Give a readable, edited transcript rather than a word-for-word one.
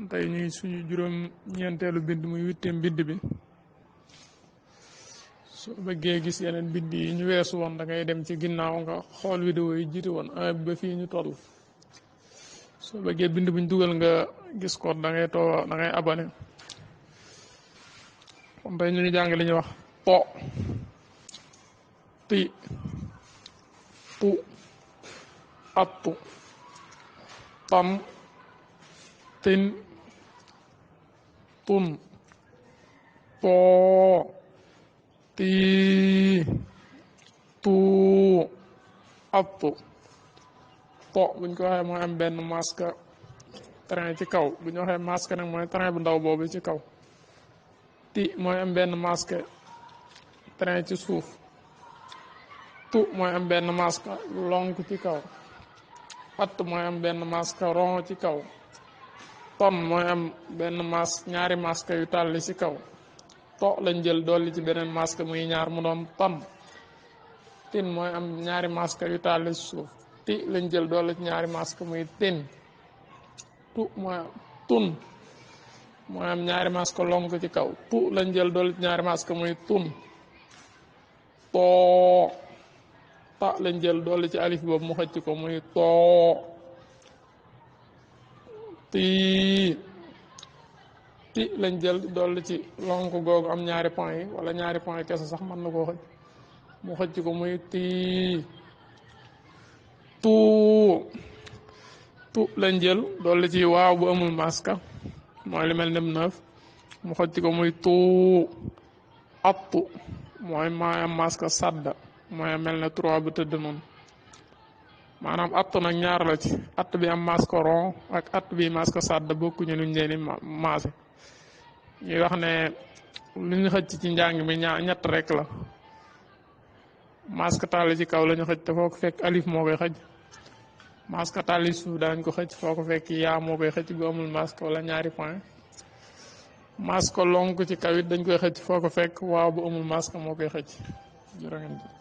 tey ñuy suñu juróom ñeenteelu bind muy witteem bind bi soo bëggee gis yeneen bind yi ñu weesu woon da ngay dem ci ginnaaw nga xool vidéo yi jiite woon ba fii ñu toll soo bëggee bind buñ dugal nga gis ko da ngay abonné kon tey ñu ngi jàng li ñuy wax po ti pu attu tam tin tun poo tii tuu attu po buñ ko waxee mooy am benn masque train ci kaw bu ñu waxee masque nag mooy train bu ndaw boobu ci kaw ti mooy am benn masque train ci suuf tu mooy am benn masque lonk ci kaw att mooy am benn masque rond ci kaw ton mooy am benn masque ñaari masque yu tàlli ci kaw to lañ jël dolli ci beneen masque muy ñaar mu doon ton tin mooy am ñaari masque yu tàlli ci suuf ti lañ jël dolli ci ñaari masque muy tin tu mooy am tun mooy am ñaari masque lonk ci kaw tu lañ jël dolli ci ñaari masque muy tun too ta lañ jël dolli ci alif boobu mu xëcc ko muy too tii ti lañ jël dolli ci lonk googu am ñaari point yi wala ñaari point kese sax mën na koo xëcc mu xëcc ko muy tii tuu tu lañ jël dolli ci waaw bu amul maska mooy li mel nem neuf mu xëcc ko muy tuu attu mooy maa am maska sadda mooy mel ne trois bu tëdd noonu maanaam att nag ñaar la ci att bi am masque rond ak att bi masque sàdd bokkuñu luñ leen di maase ñuy wax ne lu ñu xëcc ci njàng mi ñett rek la masque tàlli ci kaw la ñu xëcc te foo ko fekk alif moo koy xëcc masque tàlli suuf daañ ko xëcc foo ko fekk yaa moo koy xëcc bu amul masque wala ñaari point masque lonk ci kaw it dañ koy xëcc foo ko fekk waaw bu amul masque moo koy xëcc jërë ngeen